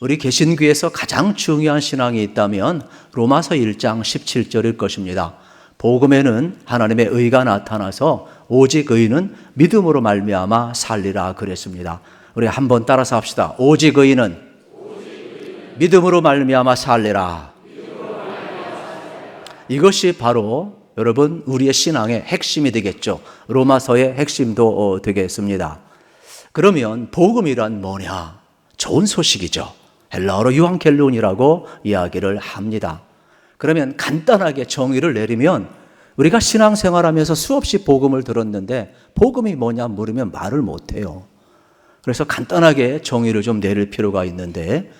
우리 개신교에서 가장 중요한 신앙이 있다면 로마서 1장 17절일 것입니다. 복음에는 하나님의 의가 나타나서 오직 의인은 믿음으로 말미암아 살리라 그랬습니다. 우리 한번 따라서 합시다. 오직 의인은 믿음으로 말미암아 살리라. 이것이 바로 여러분 우리의 신앙의 핵심이 되겠죠. 로마서의 핵심도 되겠습니다. 그러면 복음이란 뭐냐? 좋은 소식이죠. 헬라어로 유앙켈론이라고 이야기를 합니다. 그러면 간단하게 정의를 내리면 우리가 신앙생활하면서 수없이 복음을 들었는데 복음이 뭐냐 물으면 말을 못해요. 그래서 간단하게 정의를 좀 내릴 필요가 있는데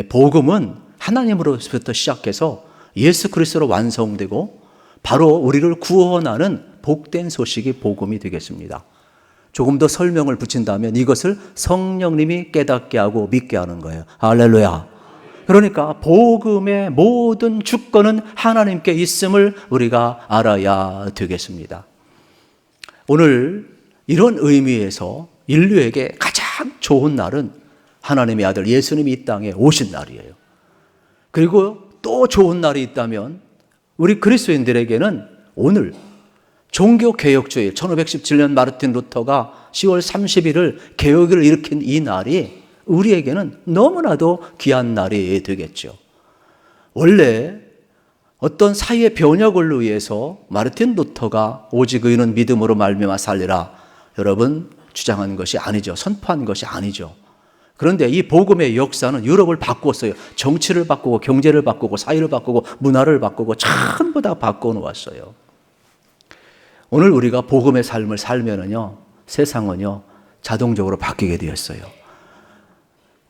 복음은 하나님으로부터 시작해서 예수 그리스도로 완성되고 바로 우리를 구원하는 복된 소식이 복음이 되겠습니다. 조금 더 설명을 붙인다면 이것을 성령님이 깨닫게 하고 믿게 하는 거예요. 할렐루야. 그러니까 복음의 모든 주권은 하나님께 있음을 우리가 알아야 되겠습니다. 오늘 이런 의미에서 인류에게 가장 좋은 날은 하나님의 아들 예수님이 이 땅에 오신 날이에요. 그리고 또 좋은 날이 있다면 우리 그리스도인들에게는 오늘 종교개혁주의 1517년 마르틴 루터가 10월 30일을 개혁을 일으킨 이 날이 우리에게는 너무나도 귀한 날이 되겠죠. 원래 어떤 사회의 변혁을 위해서 마르틴 루터가 오직 의인은 믿음으로 말미암아 살리라 여러분 주장한 것이 아니죠. 선포한 것이 아니죠. 그런데 이 복음의 역사는 유럽을 바꾸었어요. 정치를 바꾸고 경제를 바꾸고 사회를 바꾸고 문화를 바꾸고 전부 다 바꿔놓았어요. 오늘 우리가 복음의 삶을 살면은요, 세상은요, 자동적으로 바뀌게 되었어요.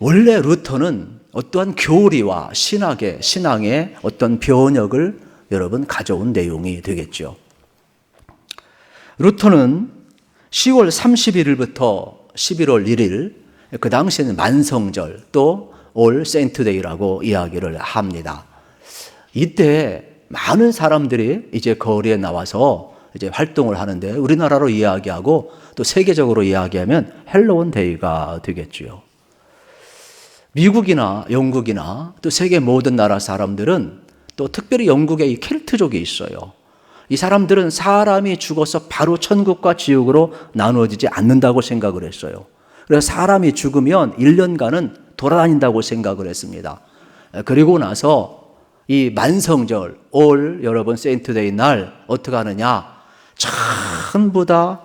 원래 루터는 어떠한 교리와 신앙의 어떤 변혁을 여러분 가져온 내용이 되겠죠. 루터는 10월 31일부터 11월 1일, 그 당시에는 만성절 또 올 세인트데이라고 이야기를 합니다. 이때 많은 사람들이 이제 거리에 나와서 이제 활동을 하는데 우리나라로 이야기하고 또 세계적으로 이야기하면 헬로윈 데이가 되겠지요. 미국이나 영국이나 또 세계 모든 나라 사람들은 또 특별히 영국에 이 켈트족이 있어요. 이 사람들은 사람이 죽어서 바로 천국과 지옥으로 나누어지지 않는다고 생각을 했어요. 그래서 사람이 죽으면 1년간은 돌아다닌다고 생각을 했습니다. 그리고 나서 이 만성절, 올 여러분 세인트데이 날 어떻게 하느냐? 전부 다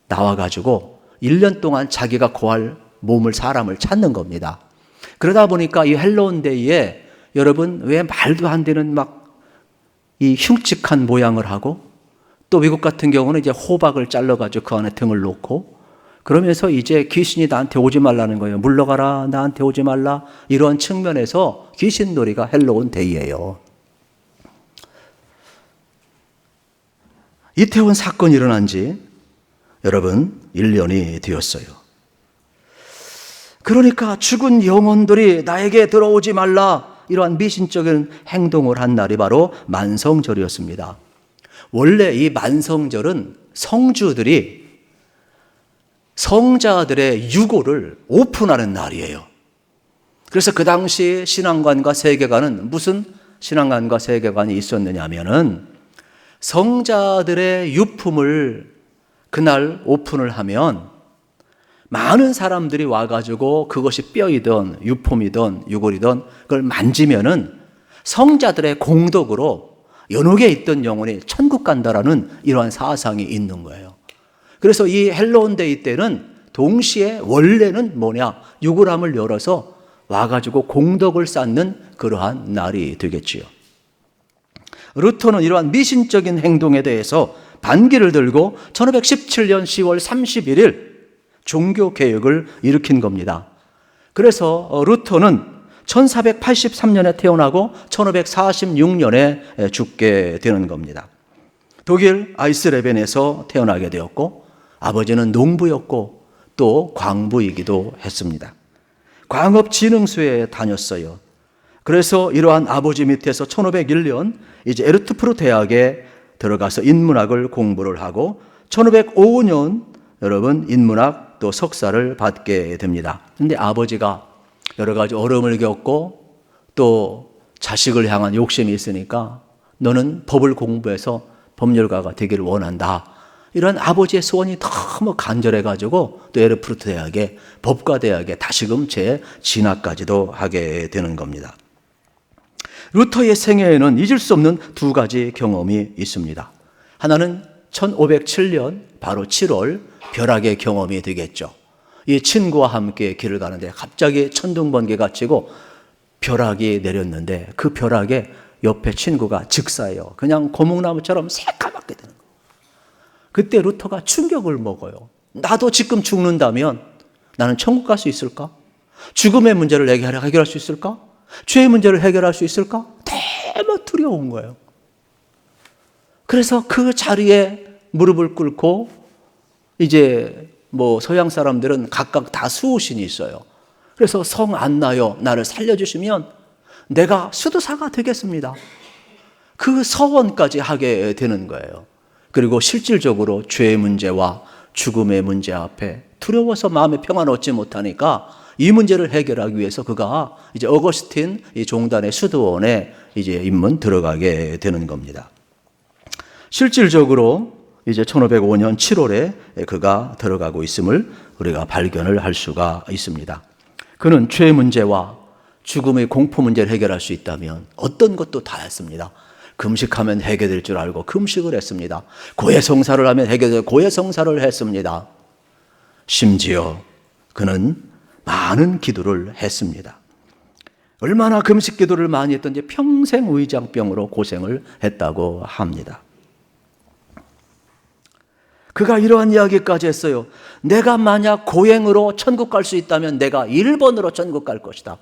나와가지고 1년 동안 자기가 고할 사람을 찾는 겁니다. 그러다 보니까 이 헬로윈데이에 여러분 왜 말도 안 되는 막 이 흉측한 모양을 하고 또 미국 같은 경우는 이제 호박을 잘라가지고 그 안에 등을 놓고 그러면서 이제 귀신이 나한테 오지 말라는 거예요. 물러가라, 나한테 오지 말라. 이런 측면에서 귀신놀이가 헬로윈데이예요. 이태원 사건이 일어난 지 여러분 1년이 되었어요. 그러니까 죽은 영혼들이 나에게 들어오지 말라 이러한 미신적인 행동을 한 날이 바로 만성절이었습니다. 원래 이 만성절은 성주들이 성자들의 유고를 오픈하는 날이에요. 그래서 그 당시 신앙관과 세계관은 무슨 신앙관과 세계관이 있었느냐 하면은 성자들의 유품을 그날 오픈을 하면 많은 사람들이 와가지고 그것이 뼈이든 유품이든 유골이든 그걸 만지면은 성자들의 공덕으로 연옥에 있던 영혼이 천국 간다라는 이러한 사상이 있는 거예요. 그래서 이 헬로윈데이 때는 동시에 원래는 뭐냐? 유골함을 열어서 와가지고 공덕을 쌓는 그러한 날이 되겠지요. 루터는 이러한 미신적인 행동에 대해서 반기를 들고 1517년 10월 31일 종교개혁을 일으킨 겁니다. 그래서 루터는 1483년에 태어나고 1546년에 죽게 되는 겁니다. 독일 아이슬레벤에서 태어나게 되었고 아버지는 농부였고 또 광부이기도 했습니다. 광업진흥소에 다녔어요. 그래서 이러한 아버지 밑에서 1501년 이제 에르트프루 대학에 들어가서 인문학을 공부를 하고 1505년 여러분 인문학 또 석사를 받게 됩니다. 그런데 아버지가 여러 가지 어려움을 겪고 또 자식을 향한 욕심이 있으니까 너는 법을 공부해서 법률가가 되기를 원한다. 이런 아버지의 소원이 너무 간절해가지고 또 에르푸르트 대학에 법과 대학에 다시금 진학까지도 하게 되는 겁니다. 루터의 생애에는 잊을 수 없는 두 가지 경험이 있습니다. 하나는 1507년 바로 7월 벼락의 경험이 되겠죠. 이 친구와 함께 길을 가는데 갑자기 천둥번개가 치고 벼락이 내렸는데 그 벼락에 옆에 친구가 즉사해요. 그냥 고목나무처럼 새까맣게 되는 거예요. 그때 루터가 충격을 먹어요. 나도 지금 죽는다면 나는 천국 갈 수 있을까? 죽음의 문제를 해결할 수 있을까? 죄의 문제를 해결할 수 있을까? 너무 두려운 거예요. 그래서 그 자리에 무릎을 꿇고 이제 서양 사람들은 각각 다 수호신이 있어요. 그래서 성 안나여 나를 살려주시면 내가 수도사가 되겠습니다. 그 서원까지 하게 되는 거예요. 그리고 실질적으로 죄의 문제와 죽음의 문제 앞에 두려워서 마음의 평안을 얻지 못하니까 이 문제를 해결하기 위해서 그가 이제 어거스틴 이 종단의 수도원에 이제 입문 들어가게 되는 겁니다. 실질적으로 이제 1505년 7월에 그가 들어가고 있음을 우리가 발견을 할 수가 있습니다. 그는 죄의 문제와 죽음의 공포 문제를 해결할 수 있다면 어떤 것도 다 했습니다. 금식하면 해결될 줄 알고 금식을 했습니다. 고해성사를 하면 해결될 고해성사를 했습니다. 심지어 그는 많은 기도를 했습니다. 얼마나 금식 기도를 많이 했던지 평생 의장병으로 고생을 했다고 합니다. 그가 이러한 이야기까지 했어요. 내가 만약 고행으로 천국 갈 수 있다면 내가 1번으로 천국 갈 것이다.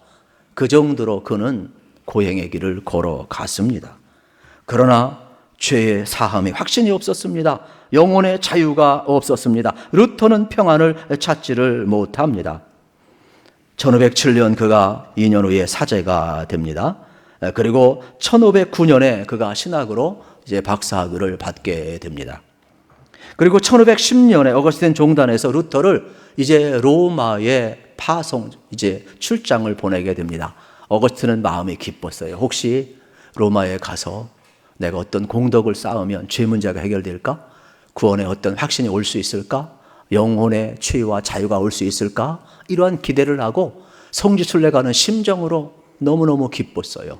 그 정도로 그는 고행의 길을 걸어갔습니다. 그러나 죄의 사함이 확신이 없었습니다. 영혼의 자유가 없었습니다. 루터는 평안을 찾지를 못합니다. 1507년 그가 2년 후에 사제가 됩니다. 그리고 1509년에 그가 신학으로 이제 박사학위를 받게 됩니다. 그리고 1510년에 어거스틴 종단에서 루터를 이제 로마에 이제 출장을 보내게 됩니다. 어거스틴은 마음이 기뻤어요. 혹시 로마에 가서 내가 어떤 공덕을 쌓으면 죄 문제가 해결될까? 구원의 어떤 확신이 올 수 있을까? 영혼의 치유와 자유가 올 수 있을까? 이러한 기대를 하고 성지순례 가는 심정으로 너무너무 기뻤어요.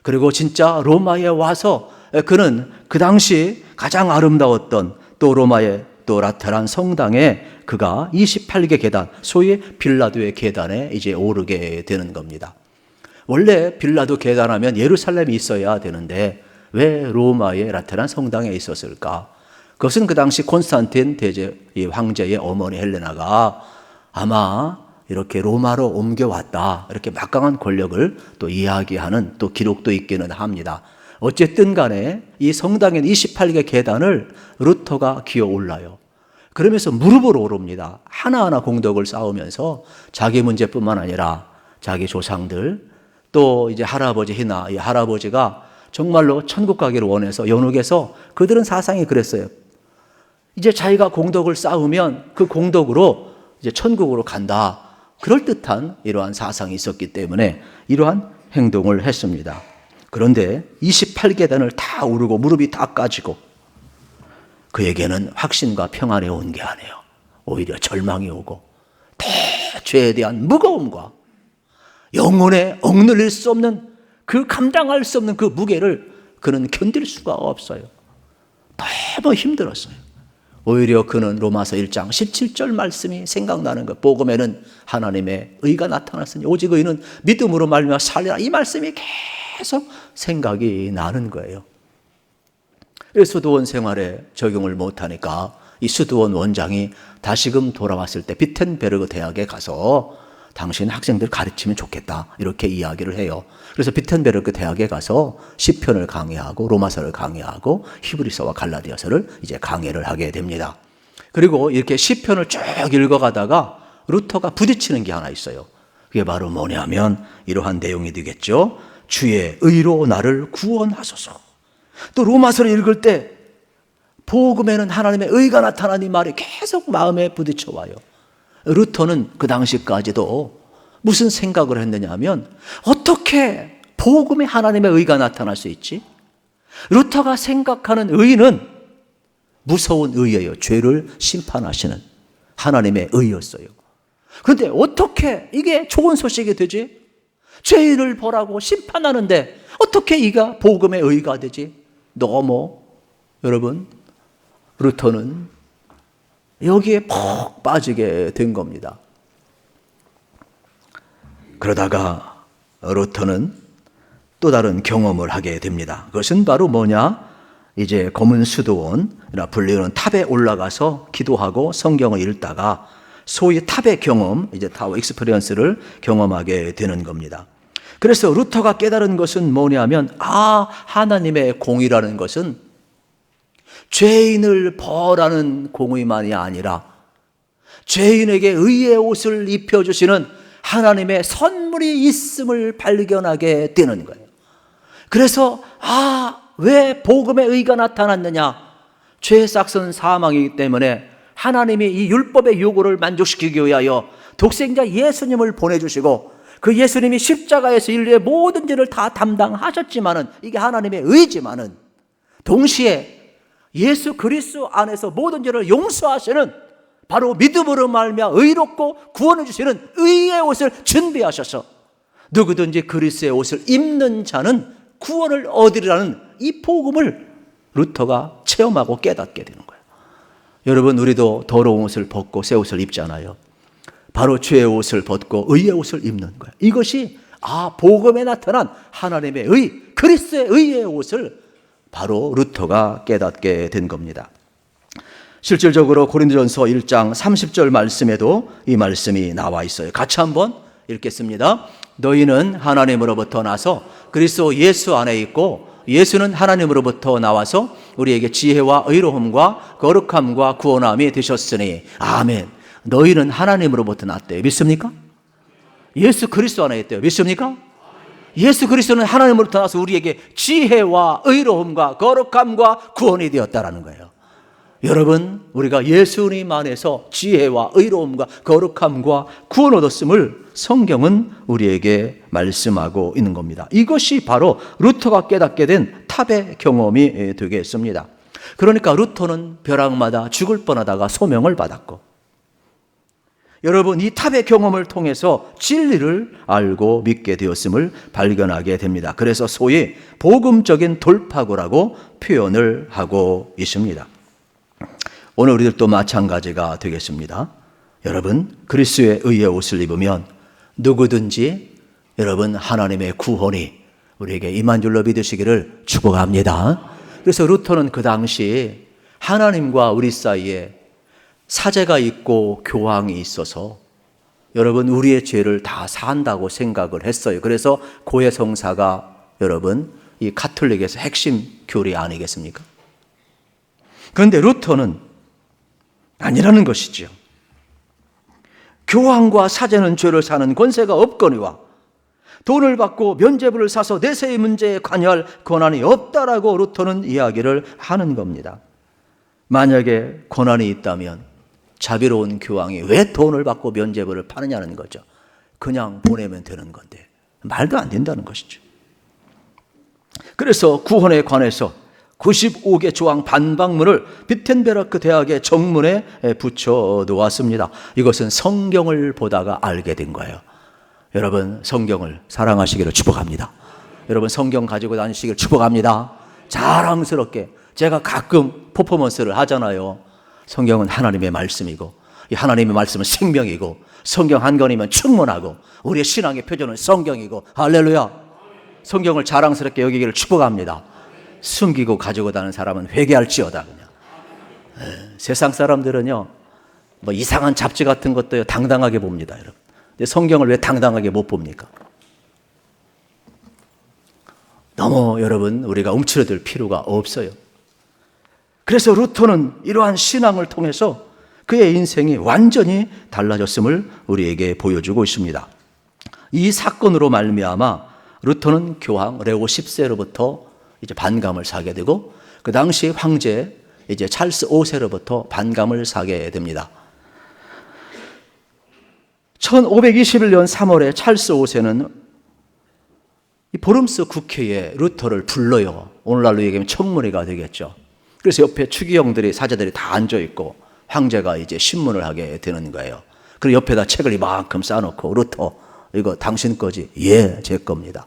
그리고 진짜 로마에 와서 그는 그 당시 가장 아름다웠던 또 로마의 또 라테란 성당에 그가 28개 계단, 소위 빌라도의 계단에 이제 오르게 되는 겁니다. 원래 빌라도 계단하면 예루살렘이 있어야 되는데 왜 로마의 라테란 성당에 있었을까? 그것은 그 당시 콘스탄틴 대제 황제의 어머니 헬레나가 아마 이렇게 로마로 옮겨왔다. 이렇게 막강한 권력을 또 이야기하는 또 기록도 있기는 합니다. 어쨌든 간에 이 성당엔 28개 계단을 루터가 기어 올라요. 그러면서 무릎으로 오릅니다. 하나하나 공덕을 쌓으면서 자기 문제뿐만 아니라 자기 조상들 또 이제 할아버지 희나 이 할아버지가 정말로 천국 가기를 원해서 연옥에서 그들은 사상이 그랬어요. 이제 자기가 공덕을 쌓으면 그 공덕으로 이제 천국으로 간다. 그럴듯한 이러한 사상이 있었기 때문에 이러한 행동을 했습니다. 그런데 28계단을 다 오르고 무릎이 다 까지고 그에게는 확신과 평안이 온 게 아니에요. 오히려 절망이 오고 대죄에 대한 무거움과 영혼에 억눌릴 수 없는 그 감당할 수 없는 그 무게를 그는 견딜 수가 없어요. 너무 힘들었어요. 오히려 그는 로마서 1장 17절 말씀이 생각나는 것. 복음에는 하나님의 의가 나타났으니 오직 의는 믿음으로 말미암아 살리라. 이 말씀이 계속 생각이 나는 거예요. 수도원 생활에 적용을 못하니까 이 수도원 원장이 다시금 돌아왔을 때 비텐베르그 대학에 가서 당신 학생들 가르치면 좋겠다 이렇게 이야기를 해요. 그래서 비텐베르크 대학에 가서 시편을 강의하고 로마서를 강의하고 히브리서와 갈라디아서를 이제 강의를 하게 됩니다. 그리고 이렇게 시편을 쭉 읽어가다가 루터가 부딪히는 게 하나 있어요. 그게 바로 뭐냐면 이러한 내용이 되겠죠. 주의 의로 나를 구원하소서. 또 로마서를 읽을 때 복음에는 하나님의 의가 나타나는 이 말이 계속 마음에 부딪혀 와요. 루터는 그 당시까지도 무슨 생각을 했느냐 하면 어떻게 복음의 하나님의 의가 나타날 수 있지? 루터가 생각하는 의는 무서운 의예요. 죄를 심판하시는 하나님의 의였어요. 그런데 어떻게 이게 좋은 소식이 되지? 죄인을 벌하고 심판하는데 어떻게 이가 복음의 의가 되지? 너무 여러분 루터는 여기에 푹 빠지게 된 겁니다. 그러다가 루터는 또 다른 경험을 하게 됩니다. 그것은 바로 뭐냐? 이제 검은 수도원이라 불리는 탑에 올라가서 기도하고 성경을 읽다가 소위 탑의 경험, 이제 타워 익스피리언스를 경험하게 되는 겁니다. 그래서 루터가 깨달은 것은 뭐냐면 하나님의 공의라는 것은 죄인을 벌하는 공의만이 아니라 죄인에게 의의 옷을 입혀주시는 하나님의 선물이 있음을 발견하게 되는 거예요. 그래서 왜 복음의 의가 나타났느냐? 죄의 싹은 사망이기 때문에 하나님이 이 율법의 요구를 만족시키기 위하여 독생자 예수님을 보내주시고 그 예수님이 십자가에서 인류의 모든 죄를 다 담당하셨지만은 이게 하나님의 의지만은 동시에 예수 그리스도 안에서 모든 죄를 용서하시는 바로 믿음으로 말미암아 의롭고 구원해 주시는 의의 옷을 준비하셔서 누구든지 그리스도의 옷을 입는 자는 구원을 얻으리라는 이 복음을 루터가 체험하고 깨닫게 되는 거예요. 여러분, 우리도 더러운 옷을 벗고 새 옷을 입잖아요. 바로 죄의 옷을 벗고 의의 옷을 입는 거예요. 이것이 복음에 나타난 하나님의 의, 그리스도의 의의 옷을 바로 루터가 깨닫게 된 겁니다. 실질적으로 고린도전서 1장 30절 말씀에도 이 말씀이 나와 있어요. 같이 한번 읽겠습니다. 너희는 하나님으로부터 나서 그리스도 예수 안에 있고 예수는 하나님으로부터 나와서 우리에게 지혜와 의로움과 거룩함과 구원함이 되셨으니 아멘. 너희는 하나님으로부터 났대요. 믿습니까? 예수 그리스도 안에 있대요. 믿습니까? 예수 그리스도는 하나님으로부터 나와서 우리에게 지혜와 의로움과 거룩함과 구원이 되었다라는 거예요. 여러분, 우리가 예수님 안에서 지혜와 의로움과 거룩함과 구원 얻었음을 성경은 우리에게 말씀하고 있는 겁니다. 이것이 바로 루터가 깨닫게 된 탑의 경험이 되겠습니다. 그러니까 루터는 벼락마다 죽을 뻔하다가 소명을 받았고, 여러분, 이 탑의 경험을 통해서 진리를 알고 믿게 되었음을 발견하게 됩니다. 그래서 소위 복음적인 돌파구라고 표현을 하고 있습니다. 오늘 우리들도 마찬가지가 되겠습니다. 여러분, 그리스도의 의의 옷을 입으면 누구든지 여러분 하나님의 구원이 우리에게 임한 줄로 믿으시기를 축복합니다. 그래서 루터는 그 당시 하나님과 우리 사이에 사제가 있고 교황이 있어서 여러분 우리의 죄를 다 사한다고 생각을 했어요. 그래서 고해성사가 여러분 이 가톨릭에서 핵심 교리 아니겠습니까? 그런데 루터는 아니라는 것이지요. 교황과 사제는 죄를 사는 권세가 없거니와 돈을 받고 면죄부를 사서 내세의 문제에 관여할 권한이 없다라고 루터는 이야기를 하는 겁니다. 만약에 권한이 있다면 자비로운 교황이 왜 돈을 받고 면죄부를 파느냐는 거죠. 그냥 보내면 되는 건데 말도 안 된다는 것이죠. 그래서 구원에 관해서 95개 조항 반박문을 비텐베르크 대학의 정문에 붙여 놓았습니다. 이것은 성경을 보다가 알게 된 거예요. 여러분, 성경을 사랑하시기를 축복합니다. 여러분, 성경 가지고 다니시기를 축복합니다. 자랑스럽게 제가 가끔 퍼포먼스를 하잖아요. 성경은 하나님의 말씀이고 이 하나님의 말씀은 생명이고 성경 한 권이면 충분하고 우리의 신앙의 표준은 성경이고 할렐루야. 성경을 자랑스럽게 여기기를 축복합니다. 숨기고 가지고 다니는 사람은 회개할지어다. 그냥. 세상 사람들은요, 뭐 이상한 잡지 같은 것도 당당하게 봅니다, 여러분. 근데 성경을 왜 당당하게 못 봅니까? 너무 여러분 우리가 움츠러들 필요가 없어요. 그래서 루터는 이러한 신앙을 통해서 그의 인생이 완전히 달라졌음을 우리에게 보여주고 있습니다. 이 사건으로 말미암아 루터는 교황 레오 10세로부터 이제 반감을 사게 되고 그 당시 황제 이제 찰스 5세로부터 반감을 사게 됩니다. 1521년 3월에 찰스 5세는 이 보름스 국회에 루터를 불러요. 오늘날로 얘기하면 청문회가 되겠죠. 그래서 옆에 추기경들이, 사제들이 다 앉아있고 황제가 이제 신문을 하게 되는 거예요. 그리고 옆에다 책을 이만큼 쌓아놓고, 루터 이거 당신 거지? 예, 제 겁니다.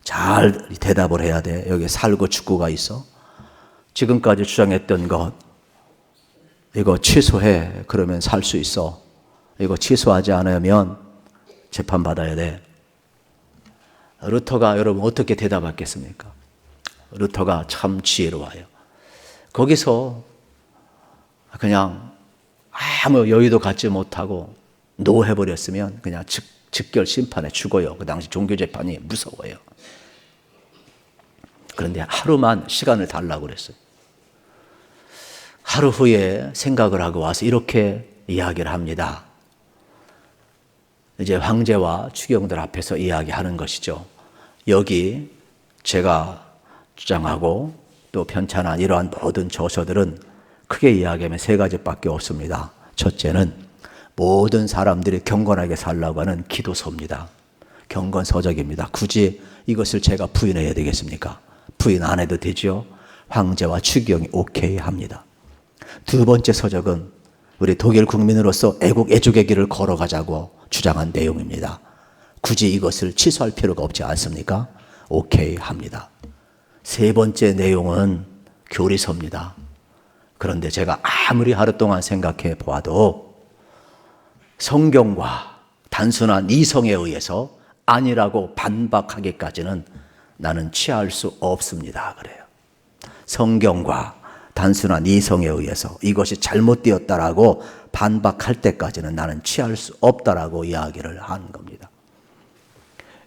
잘 대답을 해야 돼. 여기 살고 죽고가 있어. 지금까지 주장했던 것 이거 취소해. 그러면 살 수 있어. 이거 취소하지 않으면 재판받아야 돼. 루터가 여러분 어떻게 대답했겠습니까? 루터가 참 지혜로워요. 거기서 그냥 아무 여유도 갖지 못하고 노해버렸으면 그냥 즉결 심판에 죽어요. 그 당시 종교재판이 무서워요. 그런데 하루만 시간을 달라고 그랬어요. 하루 후에 생각을 하고 와서 이렇게 이야기를 합니다. 이제 황제와 추기경들 앞에서 이야기하는 것이죠. 여기 제가 주장하고 또 편찬한 이러한 모든 저서들은 크게 이야기하면 세 가지밖에 없습니다. 첫째는 모든 사람들이 경건하게 살라고 하는 기도서입니다. 경건서적입니다. 굳이 이것을 제가 부인해야 되겠습니까? 부인 안 해도 되죠. 황제와 추기경이 오케이 합니다. 두 번째 서적은 우리 독일 국민으로서 애국 애족의 길을 걸어가자고 주장한 내용입니다. 굳이 이것을 취소할 필요가 없지 않습니까? 오케이 합니다. 세 번째 내용은 교리서입니다. 그런데 제가 아무리 하루 동안 생각해 보아도 성경과 단순한 이성에 의해서 아니라고 반박하기까지는 나는 취할 수 없습니다. 그래요. 성경과 단순한 이성에 의해서 이것이 잘못되었다라고 반박할 때까지는 나는 취할 수 없다라고 이야기를 한 겁니다.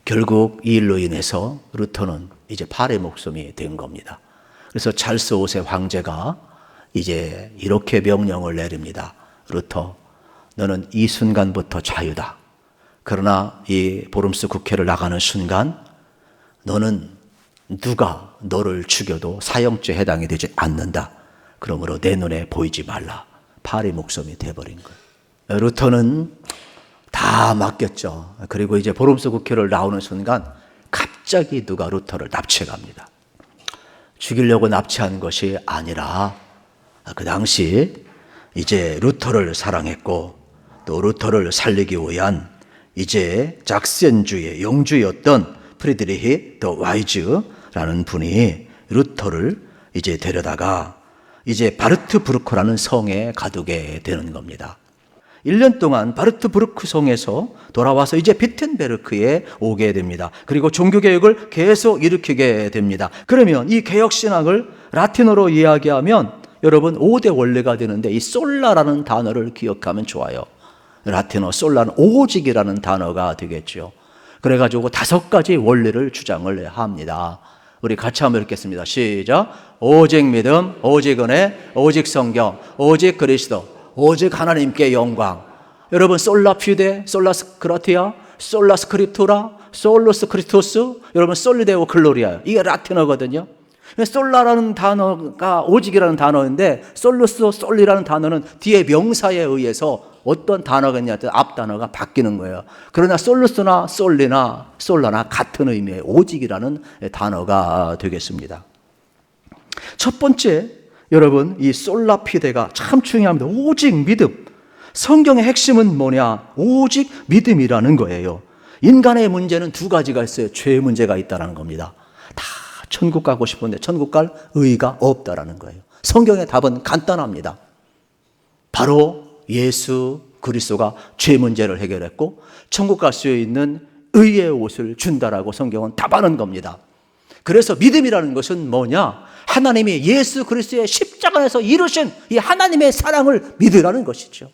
결국 이 일로 인해서 루터는 이제 팔의 목숨이 된 겁니다. 그래서 찰스 5세 황제가 이제 이렇게 명령을 내립니다. 루터, 너는 이 순간부터 자유다. 그러나 이 보름스 국회를 나가는 순간 너는 누가 너를 죽여도 사형죄에 해당이 되지 않는다. 그러므로 내 눈에 보이지 말라. 팔의 목숨이 돼버린 거예요. 루터는 다 맡겼죠. 그리고 이제 보름스 국회를 나오는 순간 갑자기 누가 루터를 납치해갑니다. 죽이려고 납치한 것이 아니라 그 당시 이제 루터를 사랑했고 또 루터를 살리기 위한 이제 작센주의 영주였던 프리드리히 더 와이즈라는 분이 루터를 이제 데려다가 이제 바르트부르크라는 성에 가두게 되는 겁니다. 1년 동안 바르트부르크 성에서 돌아와서 이제 비텐베르크에 오게 됩니다. 그리고 종교개혁을 계속 일으키게 됩니다. 그러면 이 개혁신학을 라틴어로 이야기하면 여러분 5대 원리가 되는데 이 솔라라는 단어를 기억하면 좋아요. 라틴어 솔라는 오직이라는 단어가 되겠죠. 그래가지고 5가지 원리를 주장을 합니다. 우리 같이 한번 읽겠습니다. 시작. 오직 믿음, 오직 은혜, 오직 성경, 오직 그리스도, 오직 하나님께 영광. 여러분 솔라 퓨데, 솔라 스크라티아, 솔라 스크립투라, 솔로스 크리스토스, 여러분 솔리데오 글로리아. 이게 라틴어거든요. 솔라라는 단어가 오직이라는 단어인데 솔루스 솔리라는 단어는 뒤에 명사에 의해서 어떤 단어가 있냐 앞 단어가 바뀌는 거예요. 그러나 솔루스나 솔리나 솔라나 같은 의미의 오직이라는 단어가 되겠습니다. 첫 번째 여러분 이 솔라피데가 참 중요합니다. 오직 믿음. 성경의 핵심은 뭐냐? 오직 믿음이라는 거예요. 인간의 문제는 2가지가 있어요. 죄의 문제가 있다는 겁니다. 다 천국 가고 싶은데 천국 갈 의의가 없다라는 거예요. 성경의 답은 간단합니다. 바로 예수 그리스도가 죄 문제를 해결했고 천국 갈 수 있는 의의 옷을 준다라고 성경은 답하는 겁니다. 그래서 믿음이라는 것은 뭐냐? 하나님이 예수 그리스도의 십자가에서 이루신 이 하나님의 사랑을 믿으라는 것이죠.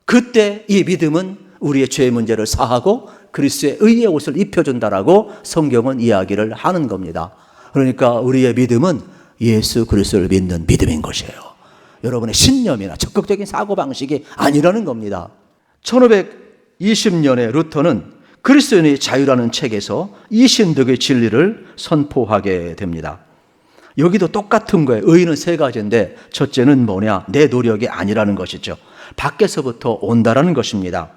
그때 이 믿음은 우리의 죄의 문제를 사하고 그리스도의 의의 옷을 입혀준다라고 성경은 이야기를 하는 겁니다. 그러니까 우리의 믿음은 예수 그리스도를 믿는 믿음인 것이에요. 여러분의 신념이나 적극적인 사고방식이 아니라는 겁니다. 1520년에 루터는 그리스도인의 자유라는 책에서 이신득의 진리를 선포하게 됩니다. 여기도 똑같은 거예요. 의의는 3가지인데 첫째는 뭐냐? 내 노력이 아니라는 것이죠. 밖에서부터 온다라는 것입니다.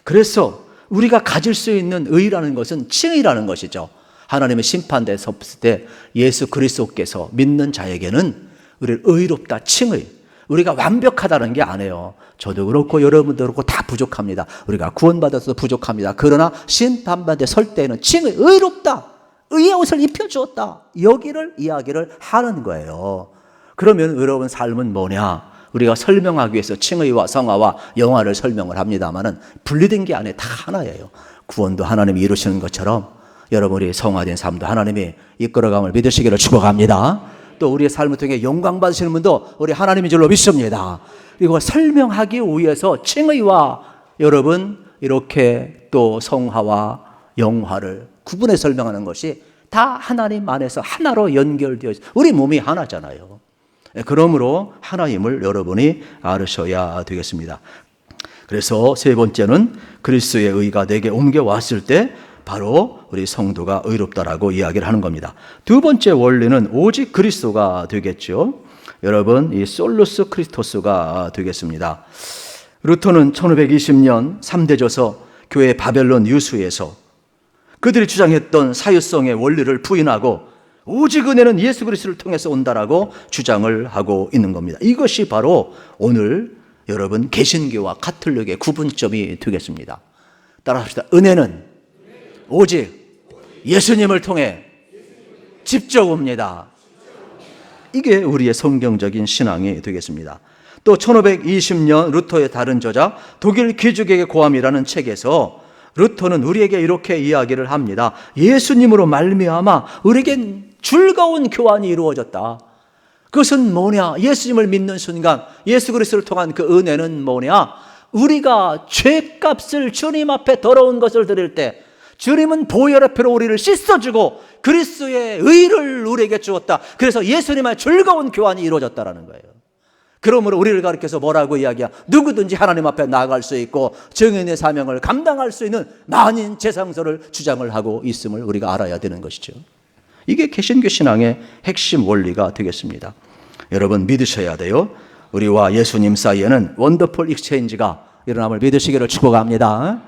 그래서 우리가 가질 수 있는 의라는 것은 칭의라는 것이죠. 하나님의 심판대에 섰을 때 예수 그리스도께서 믿는 자에게는 우리를 의롭다 칭의, 우리가 완벽하다는 게 아니에요. 저도 그렇고 여러분도 그렇고 다 부족합니다. 우리가 구원받아서 부족합니다. 그러나 심판대에 설 때에는 칭의, 의롭다, 의의 옷을 입혀주었다, 여기를 이야기를 하는 거예요. 그러면 여러분 삶은 뭐냐? 우리가 설명하기 위해서 칭의와 성화와 영화를 설명을 합니다마는 분리된 게 아니에요. 다 하나예요. 구원도 하나님이 이루시는 것처럼 여러분이 성화된 삶도 하나님이 이끌어감을 믿으시기를 축복합니다. 또 우리의 삶을 통해 영광 받으시는 분도 우리 하나님인 줄로 믿습니다. 그리고 설명하기 위해서 칭의와 여러분 이렇게 또 성화와 영화를 구분해 설명하는 것이 다 하나님 안에서 하나로 연결되어 있어요. 우리 몸이 하나잖아요. 그러므로 하나임을 여러분이 알으셔야 되겠습니다. 그래서 세 번째는 그리스도의 의가 내게 옮겨왔을 때 바로 우리 성도가 의롭다라고 이야기를 하는 겁니다. 두 번째 원리는 오직 그리스도가 되겠죠. 여러분, 이 솔루스 크리스토스가 되겠습니다. 루터는 1520년 3대조서 교회 바벨론 유수에서 그들이 주장했던 사유성의 원리를 부인하고 오직 은혜는 예수 그리스도를 통해서 온다라고 주장을 하고 있는 겁니다. 이것이 바로 오늘 여러분 개신교와 가톨릭의 구분점이 되겠습니다. 따라합시다. 은혜는 오직 예수님을 통해 직접 옵니다. 이게 우리의 성경적인 신앙이 되겠습니다. 또 1520년 루터의 다른 저자 독일 기죽에게 고함이라는 책에서 루터는 우리에게 이렇게 이야기를 합니다. 예수님으로 말미암아 우리에겐 즐거운 교환이 이루어졌다. 그것은 뭐냐? 예수님을 믿는 순간 예수 그리스도를 통한 그 은혜는 뭐냐? 우리가 죄값을 주님 앞에 더러운 것을 드릴 때 주님은 보혈의 피로 우리를 씻어주고 그리스도의 의를 우리에게 주었다. 그래서 예수님의 즐거운 교환이 이루어졌다는 거예요. 그러므로 우리를 가리켜서 뭐라고 이야기야? 누구든지 하나님 앞에 나아갈 수 있고 증인의 사명을 감당할 수 있는 만인 재상소를 주장을 하고 있음을 우리가 알아야 되는 것이죠. 이게 개신교 신앙의 핵심 원리가 되겠습니다. 여러분 믿으셔야 돼요. 우리와 예수님 사이에는 원더풀 익스체인지가 일어남을 믿으시기를 축복합니다.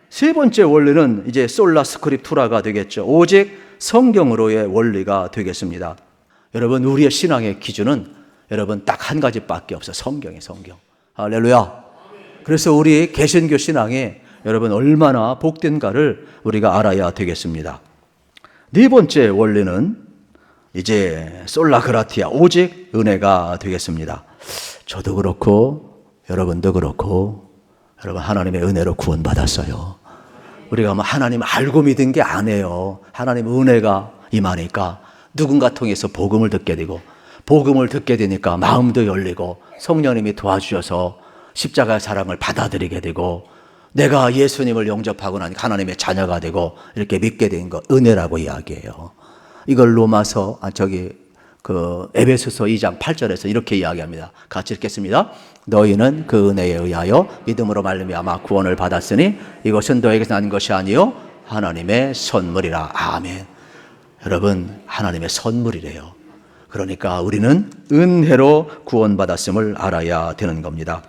세 번째 원리는 이제 솔라 스크립투라가 되겠죠. 오직 성경으로의 원리가 되겠습니다. 여러분 우리의 신앙의 기준은 여러분 딱 한 가지밖에 없어요. 성경이에요. 성경. 할렐루야. 그래서 우리 개신교 신앙이 여러분 얼마나 복된가를 우리가 알아야 되겠습니다. 네 번째 원리는 이제 솔라 그라티아, 오직 은혜가 되겠습니다. 저도 그렇고 여러분도 그렇고 여러분 하나님의 은혜로 구원받았어요. 우리가 뭐 하나님 알고 믿은 게 아니에요. 하나님 은혜가 임하니까 누군가 통해서 복음을 듣게 되고 복음을 듣게 되니까 마음도 열리고 성령님이 도와주셔서 십자가의 사랑을 받아들이게 되고 내가 예수님을 영접하고 나니까 하나님의 자녀가 되고 이렇게 믿게 된 거 은혜라고 이야기해요. 이걸 로마서 에베소서 2장 8절에서 이렇게 이야기합니다. 같이 읽겠습니다. 너희는 그 은혜에 의하여 믿음으로 말미암아 구원을 받았으니 이것은 너에게서 난 것이 아니요 하나님의 선물이라. 아멘. 여러분 하나님의 선물이래요. 그러니까 우리는 은혜로 구원받았음을 알아야 되는 겁니다.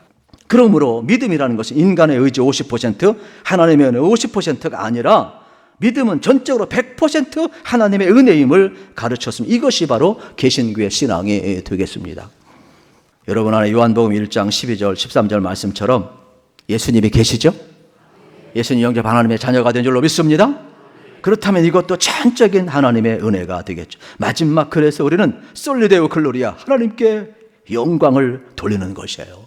그러므로 믿음이라는 것은 인간의 의지 50%, 하나님의 은혜 50%가 아니라 믿음은 전적으로 100% 하나님의 은혜임을 가르쳤습니다. 이것이 바로 개신교의 신앙이 되겠습니다. 여러분 안에 요한복음 1장 12절 13절 말씀처럼 예수님이 계시죠? 예수님 영접 하나님의 자녀가 된 줄로 믿습니다. 그렇다면 이것도 전적인 하나님의 은혜가 되겠죠. 마지막 그래서 우리는 솔리데오 글로리아, 하나님께 영광을 돌리는 것이에요.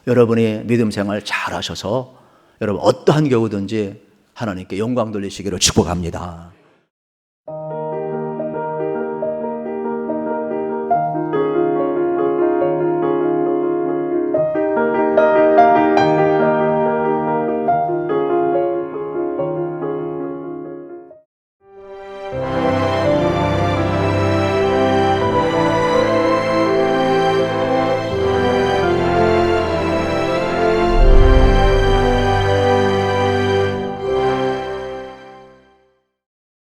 여러분이 믿음 생활 잘 하셔서 여러분 어떠한 경우든지 하나님께 영광 돌리시기를 축복합니다.